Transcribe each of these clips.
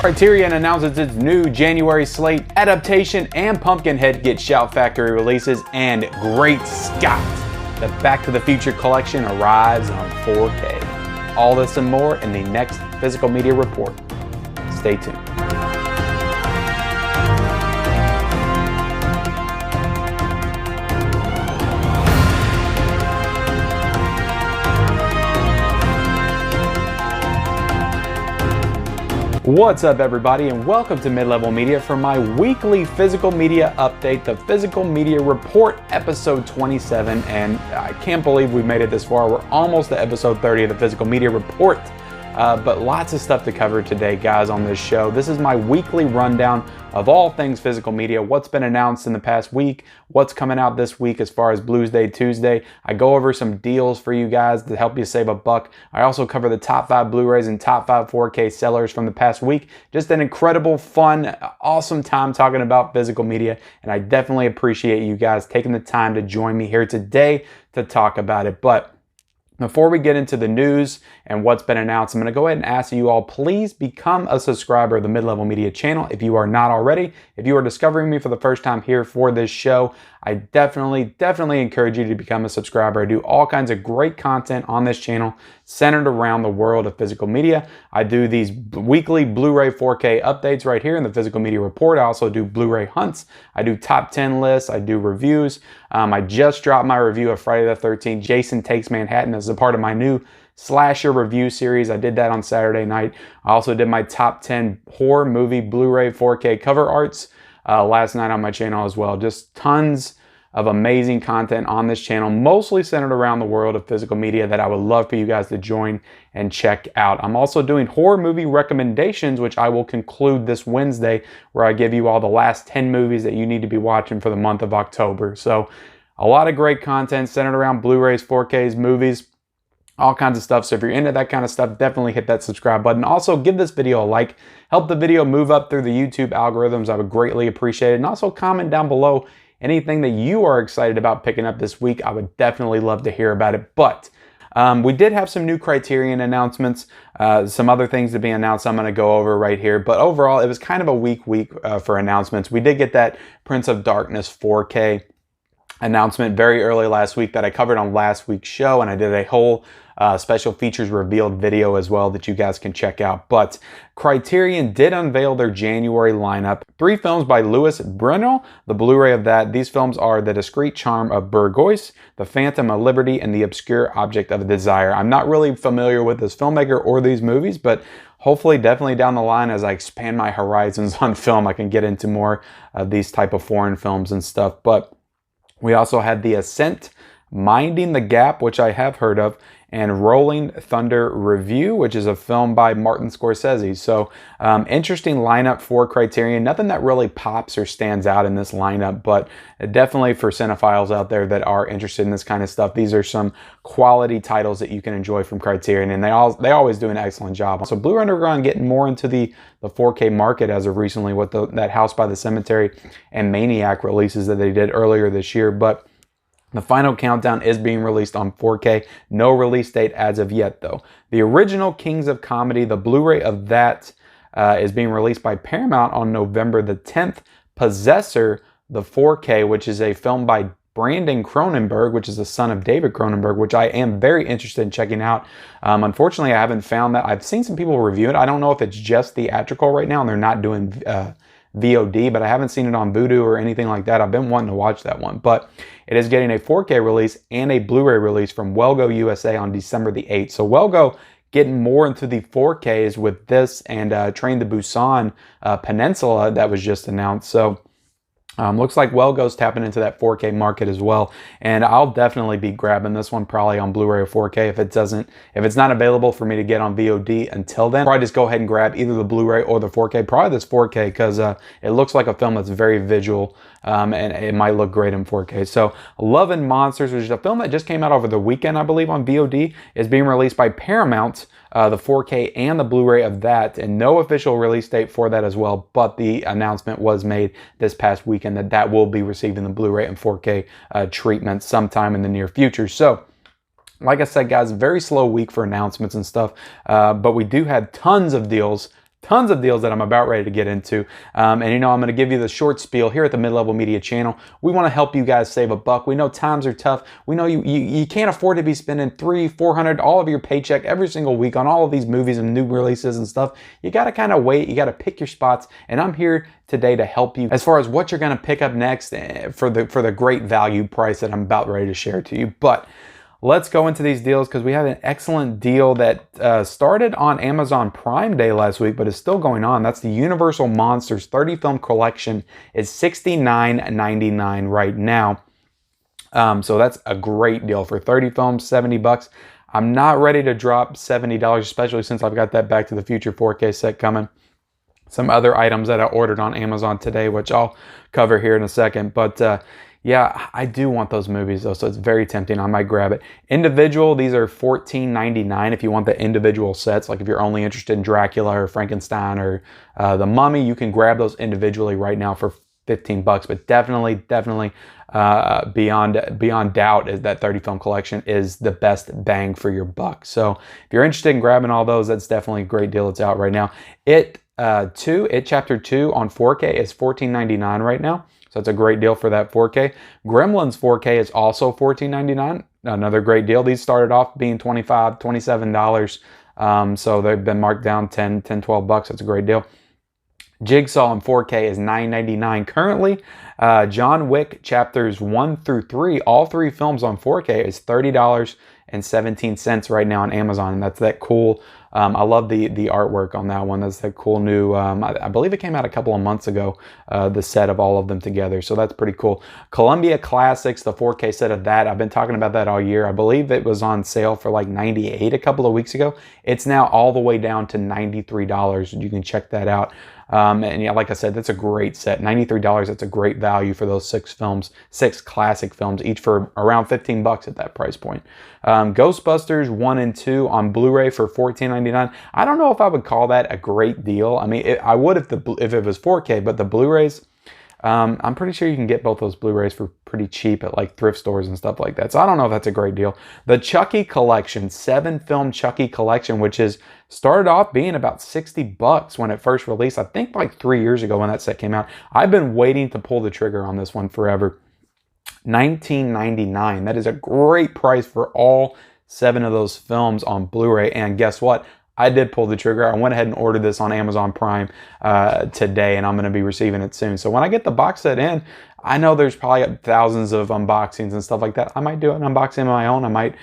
Criterion announces its new January slate adaptation, and Pumpkinhead gets Shout Factory releases, and Great Scott! The Back to the Future collection arrives on 4K. All this and more in the next Physical Media Report. Stay tuned. What's up, everybody, and welcome to Mid-Level Media for my weekly physical media update, the Physical Media Report, episode 27, and I can't believe we made it this far. We're almost to episode 30 of the Physical Media Report, but lots of stuff to cover today, guys, on this show. This is my weekly rundown of all things physical media, what's been announced in the past week, what's coming out this week as far as Blues Day Tuesday. I go over some deals for you guys to help you save a buck. I also cover the top 5 Blu-rays and top 5 4K sellers from the past week. Just an incredible, fun, awesome time talking about physical media, and I definitely appreciate you guys taking the time to join me here today to talk about it. But before we get into the news and what's been announced, I'm going to go ahead and ask you all, please become a subscriber of the Mid-Level Media channel if you are not already. If you are discovering me for the first time here for this show, I definitely encourage you to become a subscriber. I do all kinds of great content on this channel centered around the world of physical media. I do these weekly Blu-ray 4K updates right here in the Physical Media Report. I also do Blu-ray hunts. I do top 10 lists. I do reviews. I just dropped my review of Friday the 13th, Jason Takes Manhattan, as a part of my new slasher review series. I did that on Saturday night. I also did my top 10 horror movie Blu-ray 4K cover arts last night on my channel as well. Just tons of amazing content on this channel, mostly centered around the world of physical media, that I would love for you guys to join and check out. I'm also doing horror movie recommendations, which I will conclude this Wednesday, where I give you all the last 10 movies that you need to be watching for the month of October. So a lot of great content centered around Blu-rays, 4Ks, movies, all kinds of stuff. So if you're into that kind of stuff, definitely hit that subscribe button. Also, give this video a like. Help the video move up through the YouTube algorithms. I would greatly appreciate it. And also comment down below anything that you are excited about picking up this week. I would definitely love to hear about it. But we did have some new Criterion announcements, some other things to be announced I'm going to go over right here. But overall, it was kind of a weak week for announcements. We did get that Prince of Darkness 4K announcement very early last week that I covered on last week's show, and I did a whole special features revealed video as well that you guys can check out. But Criterion did unveil their January lineup. 3 films by Louis Buñuel, the Blu-ray of that. These films are The Discreet Charm of Burgos, The Phantom of Liberty, and The Obscure Object of Desire. I'm not really familiar with this filmmaker or these movies, but hopefully, definitely down the line, as I expand my horizons on film, I can get into more of these type of foreign films and stuff. But we also had The Ascent, Minding the Gap, which I have heard of, and Rolling Thunder Review, which is a film by Martin Scorsese. So interesting lineup for Criterion. Nothing that really pops or stands out in this lineup, but definitely for cinephiles out there that are interested in this kind of stuff, these are some quality titles that you can enjoy from Criterion, and they always do an excellent job. So Blue Underground getting more into the 4K market as of recently with that House by the Cemetery and Maniac releases that they did earlier this year. But the final countdown is being released on 4K. No release date as of yet, though. The original Kings of Comedy, the Blu-ray of that, is being released by Paramount on November the 10th. Possessor, the 4K, which is a film by Brandon Cronenberg, which is the son of David Cronenberg, which I am very interested in checking out. Unfortunately, I haven't found that. I've seen some people review it. I don't know if it's just theatrical right now and they're not doing VOD, but I haven't seen it on Vudu or anything like that. I've been wanting to watch that one, but it is getting a 4K release and a Blu-ray release from Wellgo USA on December the 8th. So Wellgo getting more into the 4Ks with this and Train to Busan Peninsula that was just announced. So looks like Wellgo's tapping into that 4K market as well, and I'll definitely be grabbing this one probably on Blu-ray or 4K if it's not available for me to get on VOD until then. Probably just go ahead and grab either the Blu-ray or the 4K. Probably this 4K because it looks like a film that's very visual and it might look great in 4K. So Love and Monsters, which is a film that just came out over the weekend, I believe, on VOD, is being released by Paramount, the 4K and the Blu-ray of that, and no official release date for that as well, but the announcement was made this past weekend that will be receiving the Blu-ray and 4K treatment sometime in the near future. So like I said, guys, very slow week for announcements and stuff, but we do have tons of deals tons of deals that I'm about ready to get into. And I'm going to give you the short spiel here at the Mid-Level Media channel. We want to help you guys save a buck. We know times are tough. We know you can't afford to be spending $300-$400 all of your paycheck every single week on all of these movies and new releases and stuff. You got to kind of wait. You got to pick your spots. And I'm here today to help you as far as what you're going to pick up next for the great value price that I'm about ready to share to you. But let's go into these deals because we have an excellent deal that started on Amazon Prime Day last week, but is still going on. That's the Universal Monsters 30 film collection. It's $69.99 right now. So that's a great deal for 30 films, $70. I'm not ready to drop $70, especially since I've got that Back to the Future 4K set coming. Some other items that I ordered on Amazon today, which I'll cover here in a second. But yeah, I do want those movies though, so it's very tempting. I might grab it. Individual, these are $14.99 if you want the individual sets. Like if you're only interested in Dracula or Frankenstein or The Mummy, you can grab those individually right now for $15. But definitely beyond doubt is that 30 film collection is the best bang for your buck. So if you're interested in grabbing all those, that's definitely a great deal. It's out right now. It Chapter 2 on 4K is $14.99 right now. So it's a great deal for that 4K. Gremlins 4K is also $14.99. Another great deal. These started off being $25, $27. So they've been marked down $10, $12. That's a great deal. Jigsaw in 4K is $9.99 currently. John Wick chapters 1 through 3, all 3 films on 4K is $30.17 right now on Amazon. And that's that cool. I love the artwork on that one. That's that cool new, I believe it came out a couple of months ago, the set of all of them together. So that's pretty cool. Columbia Classics, the 4K set of that. I've been talking about that all year. I believe it was on sale for like $98 a couple of weeks ago. It's now all the way down to $93. You can check that out. And yeah, like I said, that's a great set. $93, that's a great value for those 6 films, 6 classic films, each for around $15 at that price point. Ghostbusters 1 and 2 on Blu-ray for $14.99. I don't know if I would call that a great deal. I mean, I would if it was 4K, but the Blu-rays, I'm pretty sure you can get both those Blu-rays for pretty cheap at like thrift stores and stuff like that. So I don't know if that's a great deal. The Chucky collection, 7-film Chucky collection, which is started off being about $60 when it first released. I think like 3 years ago when that set came out. I've been waiting to pull the trigger on this one forever. $19.99. That is a great price for all 7 of those films on Blu-ray. And guess what? I did pull the trigger. I went ahead and ordered this on Amazon Prime today, and I'm going to be receiving it soon. So when I get the box set in, I know there's probably thousands of unboxings and stuff like that. I might do an unboxing of my own. I might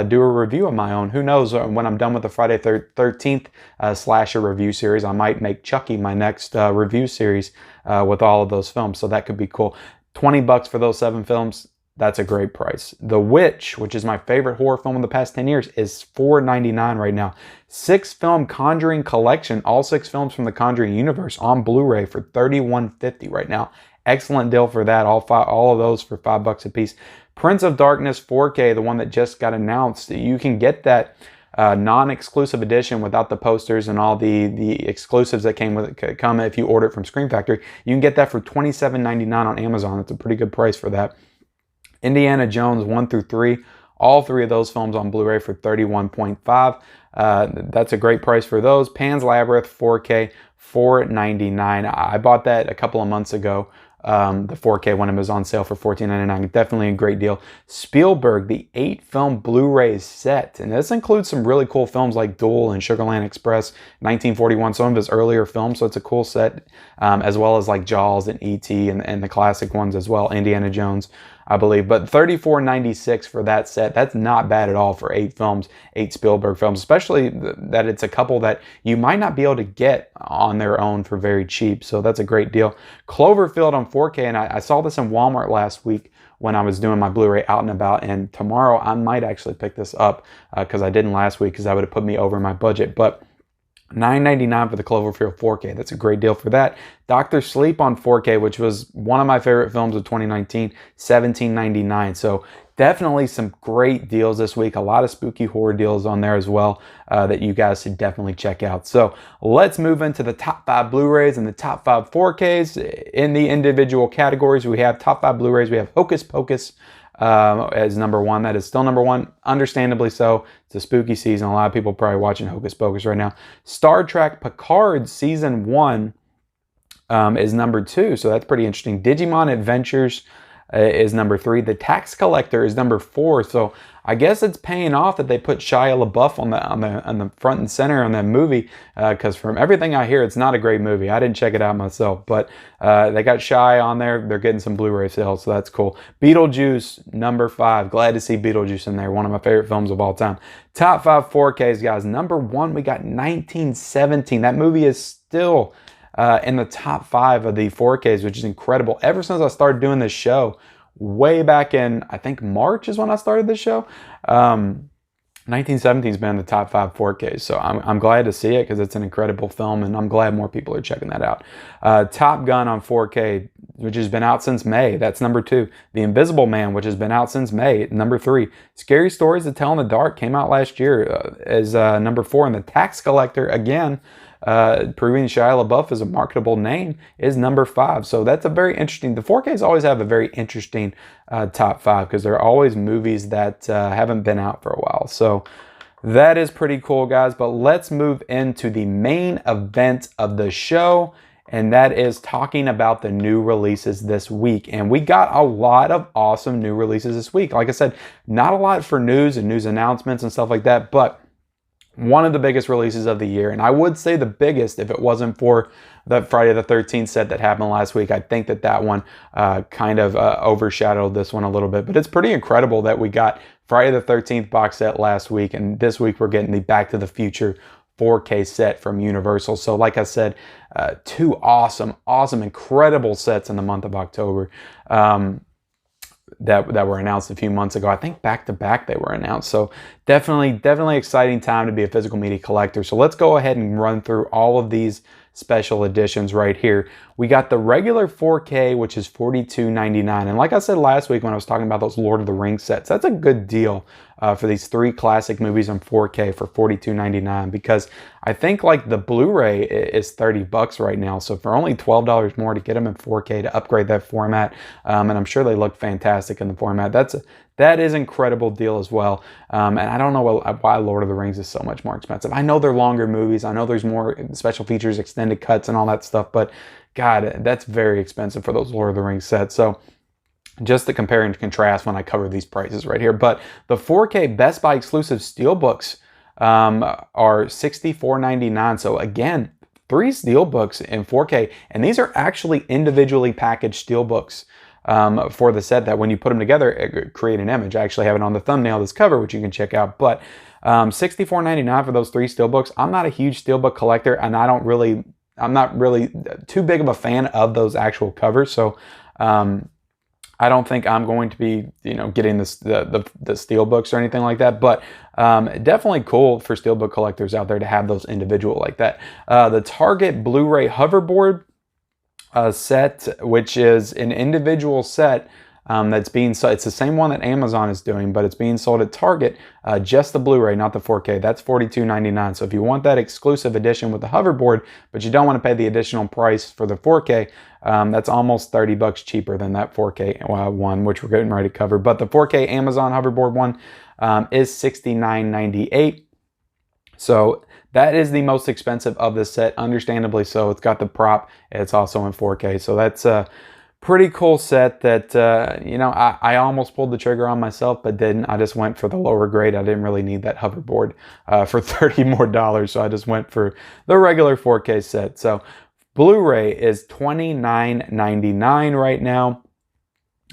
do a review of my own. Who knows? When I'm done with the Friday 13th slasher review series, I might make Chucky my next review series with all of those films. So that could be cool. $20 for those 7 films. That's a great price. The Witch, which is my favorite horror film in the past 10 years, is $4.99 right now. 6-film Conjuring collection, all 6 films from the Conjuring universe on Blu-ray for $31.50 right now. Excellent deal for that. All of those for $5 a piece. Prince of Darkness 4K, the one that just got announced. You can get that non-exclusive edition without the posters and all the exclusives that came with it. Come if you order it from Screen Factory. You can get that for $27.99 on Amazon. That's a pretty good price for that. Indiana Jones 1 through 3, all 3 of those films on Blu-ray for $31.5. That's a great price for those. Pan's Labyrinth 4K, $4.99. I bought that a couple of months ago, the 4K when it was on sale for $14.99. Definitely a great deal. Spielberg, the 8-film Blu-ray set. And this includes some really cool films like Duel and Sugarland Express, 1941, some of his earlier films. So it's a cool set, as well as like Jaws and E.T. and the classic ones as well, Indiana Jones, I believe. But $34.96 for that set. That's not bad at all for 8 films, 8 Spielberg films, especially that it's a couple that you might not be able to get on their own for very cheap. So that's a great deal. Cloverfield on 4K, and I saw this in Walmart last week when I was doing my Blu-ray out and about, and tomorrow I might actually pick this up because I didn't last week because that would have put me over my budget. But $9.99 for the Cloverfield 4K. That's a great deal for that. Dr. Sleep on 4K, which was one of my favorite films of 2019, $17.99. So definitely some great deals this week. A lot of spooky horror deals on there as well that you guys should definitely check out. So let's move into the top 5 Blu-rays and the top 5 4Ks. In the individual categories, we have top 5 Blu-rays. We have Hocus Pocus as number one. That is still number one, understandably so. It's a spooky season. A lot of people are probably watching Hocus Pocus right now. Star Trek Picard Season 1 is number 2, so that's pretty interesting. Digimon Adventures is number 3. The Tax Collector is number 4. So I guess it's paying off that they put Shia LaBeouf on the front and center on that movie, because from everything I hear, it's not a great movie. I didn't check it out myself, but they got Shia on there. They're getting some Blu-ray sales, so that's cool. Beetlejuice, number 5. Glad to see Beetlejuice in there. One of my favorite films of all time. Top 5 4Ks, guys. Number 1, we got 1917. That movie is still in the top 5 of the 4Ks, which is incredible. Ever since I started doing this show, way back in, I think March is when I started this show, 1917 has been in the top 5 4Ks. So I'm glad to see it because it's an incredible film, and I'm glad more people are checking that out. Top Gun on 4K, which has been out since May. That's number 2. The Invisible Man, which has been out since May, number 3. Scary Stories to Tell in the Dark came out last year, is number 4. And The Tax Collector, again, proving Shia LaBeouf is a marketable name, is number 5. So that's a very interesting. The 4Ks always have a very interesting top 5 because they're always movies that haven't been out for a while. So that is pretty cool, guys. But let's move into the main event of the show, and that is talking about the new releases this week. And we got a lot of awesome new releases this week. Like I said, not a lot for news and news announcements and stuff like that, but one of the biggest releases of the year, and I would say the biggest if it wasn't for the Friday the 13th set that happened last week. I think that one kind of overshadowed this one a little bit, but it's pretty incredible that we got Friday the 13th box set last week, and this week we're getting the Back to the Future 4K set from Universal. So like I said, 2 awesome, incredible sets in the month of October. That were announced a few months ago. I think back to back they were announced. So definitely exciting time to be a physical media collector. So let's go ahead and run through all of these special editions right here. We got the regular 4K, which is $42.99. And like I said last week when I was talking about those Lord of the Rings sets, that's a good deal for these 3 classic movies on 4K for $42.99, because I think like the Blu-ray is $30 right now. So for only $12 more to get them in 4K to upgrade that format, and I'm sure they look fantastic in the format. That is an incredible deal as well. And I don't know why Lord of the Rings is so much more expensive. I know they're longer movies. I know there's more special features, extended cuts, and all that stuff. But God, that's very expensive for those Lord of the Rings sets. So just to compare and contrast when I cover these prices right here. But the 4K Best Buy exclusive steelbooks are $64.99. So again, 3 steelbooks in 4K. And these are actually individually packaged steelbooks for the set that when you put them together, create an image. I actually have it on the thumbnail of this cover, which you can check out. But $64.99 for those 3 steelbooks. I'm not a huge steelbook collector, and I'm not really too big of a fan of those actual covers. So I don't think I'm going to be, getting the steelbooks or anything like that. But definitely cool for steelbook collectors out there to have those individual like that. The Target Blu-ray hoverboard set, which is an individual set that's being sold. It's the same one that Amazon is doing, but it's being sold at Target, just the Blu-ray, not the 4K. That's $42.99. So if you want that exclusive edition with the hoverboard, but you don't want to pay the additional price for the 4K, that's almost $30 cheaper than that 4K one, which we're getting ready to cover. But the 4K Amazon hoverboard one is $69.98. So that is the most expensive of the set, understandably so. It's got the prop. It's also in 4K. So that's a pretty cool set that, I almost pulled the trigger on myself, but didn't. I just went for the lower grade. I didn't really need that hoverboard for $30 more. So I just went for the regular 4K set. So Blu-ray is $29.99 right now.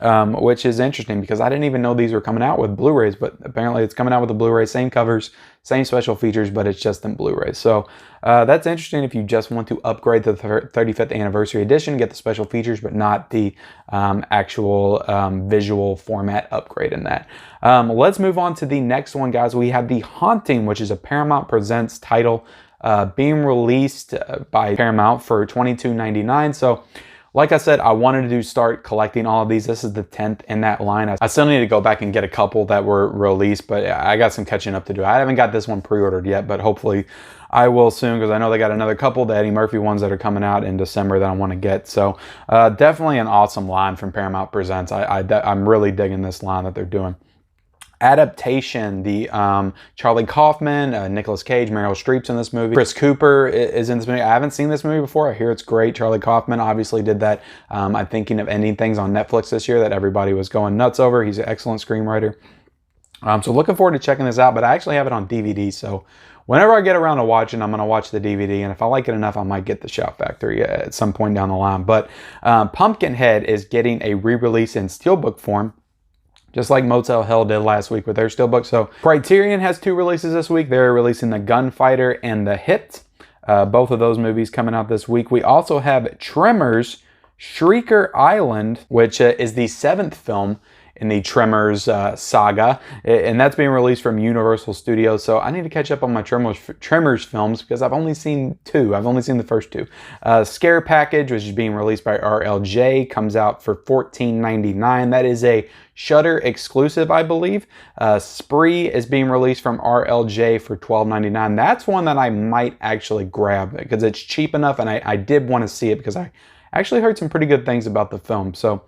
Which is interesting because I didn't even know these were coming out with Blu-rays, but apparently it's coming out with the Blu-ray, same covers, same special features, but it's just in Blu-ray. So that's interesting if you just want to upgrade the 35th anniversary edition, get the special features, but not the actual visual format upgrade in that. Let's move on to the next one, guys. We have The Haunting, which is a Paramount Presents title being released by Paramount for $22.99. So like I said, I wanted to start collecting all of these. This is the 10th in that line. I still need to go back and get a couple that were released, but I got some catching up to do. I haven't got this one pre-ordered yet, but hopefully I will soon, because I know they got another couple, the Eddie Murphy ones that are coming out in December that I want to get. So definitely an awesome line from Paramount Presents. I'm really digging this line that they're doing. Adaptation, the Charlie Kaufman, Nicolas Cage, Meryl Streep's in this movie. Chris Cooper is in this movie. I haven't seen this movie before. I hear it's great. Charlie Kaufman obviously did that I'm Thinking of Ending Things on Netflix this year that everybody was going nuts over. He's an excellent screenwriter. So looking forward to checking this out, but I actually have it on DVD, so whenever I get around to watching, I'm going to watch the DVD, and if I like it enough, I might get the Shout Factory at some point down the line. But Pumpkinhead is getting a re-release in steelbook form, just like Motel Hell did last week with their steelbook. So Criterion has 2 releases this week. They're releasing The Gunfighter and The Hit. Both of those movies coming out this week. We also have Tremors, Shrieker Island, which is the 7th film in the Tremors saga, and that's being released from Universal Studios. So I need to catch up on my Tremors films, because I've only seen 2. I've only seen the first 2. Scare Package, which is being released by RLJ, comes out for $14.99. That is a Shudder exclusive, I believe. Spree is being released from RLJ for $12.99. That's one that I might actually grab, because it's cheap enough, and I did want to see it because I actually heard some pretty good things about the film. So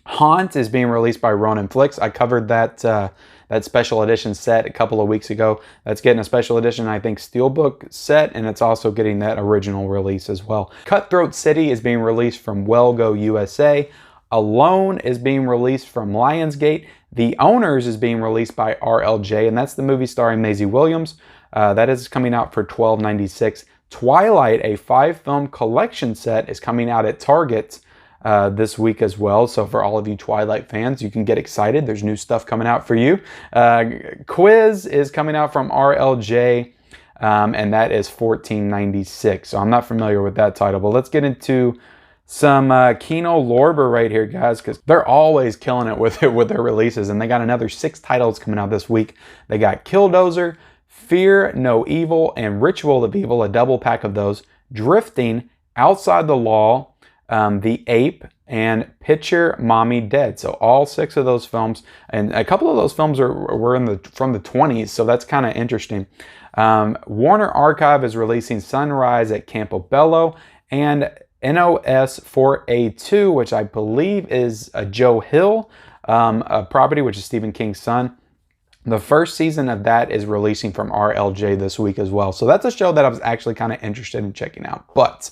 Haunt is being released by Ronin Flicks. I covered that that special edition set a couple of weeks ago. That's getting a special edition, I think, steelbook set, and it's also getting that original release as well. Cutthroat City is being released from Well Go USA. Alone is being released from Lionsgate. The Owners is being released by RLJ, and that's the movie starring Maisie Williams. That is coming out for $12.96. Twilight, a 5-film collection set, is coming out at Target this week as well. So for all of you Twilight fans, you can get excited. There's new stuff coming out for you. Quiz is coming out from RLJ, and that is $14.96. So I'm not familiar with that title, but let's get into some Kino Lorber right here, guys, because they're always killing it with their releases, and they got another 6 titles coming out this week. They got Killdozer, Fear No Evil, and Ritual of Evil, a double pack of those. Drifting, Outside the Law, The Ape, and Picture Mommy Dead. So all 6 of those films, and a couple of those films were from the 20s, so that's kind of interesting. Warner Archive is releasing Sunrise at Campobello, and NOS 4A2, which I believe is a Joe Hill property, which is Stephen King's son. The first season of that is releasing from RLJ this week as well. So that's a show that I was actually kind of interested in checking out. But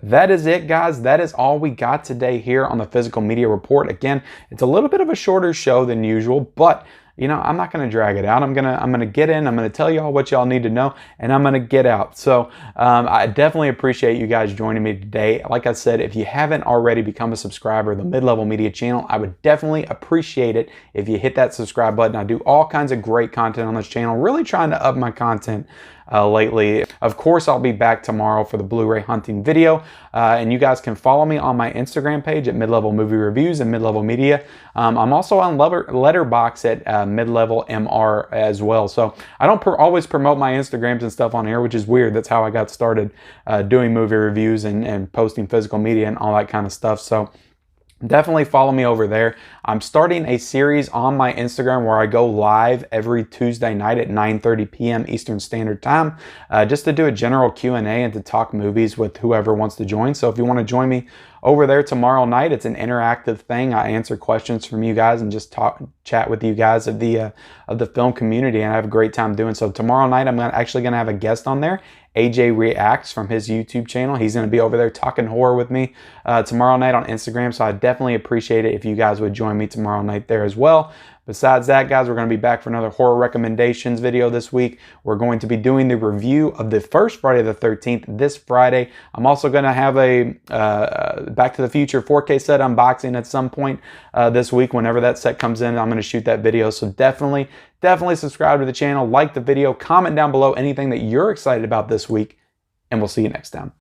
that is it, guys. That is all we got today here on the Physical Media Report. Again, it's a little bit of a shorter show than usual, but you know, I'm not going to drag it out. I'm gonna get in. I'm gonna tell y'all what y'all need to know, and I'm gonna get out. So I definitely appreciate you guys joining me today. Like I said, if you haven't already become a subscriber of the Mid-Level Media channel, I would definitely appreciate it if you hit that subscribe button. I do all kinds of great content on this channel. Really trying to up my content lately. Of course, I'll be back tomorrow for the Blu-ray hunting video, and you guys can follow me on my Instagram page at Mid-Level Movie Reviews and Mid-Level Media. I'm also on Letterboxd at Mid-Level MR as well. So I don't always promote my Instagrams and stuff on here, which is weird. That's how I got started doing movie reviews and posting physical media and all that kind of stuff. So definitely follow me over there. I'm starting a series on my Instagram where I go live every Tuesday night at 9:30 p.m. Eastern Standard Time, just to do a general Q&A and to talk movies with whoever wants to join. So if you want to join me over there tomorrow night, it's an interactive thing. I answer questions from you guys and just chat with you guys of the film community, and I have a great time doing so. Tomorrow night, I'm actually going to have a guest on there. AJ Reacts from his YouTube channel. He's going to be over there talking horror with me tomorrow night on Instagram, so I definitely appreciate it if you guys would join me tomorrow night there as well. Besides that, guys, we're going to be back for another horror recommendations video this week. We're going to be doing the review of the first Friday the 13th this Friday. I'm also going to have a Back to the Future 4K set unboxing at some point this week. Whenever that set comes in, I'm going to shoot that video. So definitely subscribe to the channel, like the video, comment down below anything that you're excited about this week, and we'll see you next time.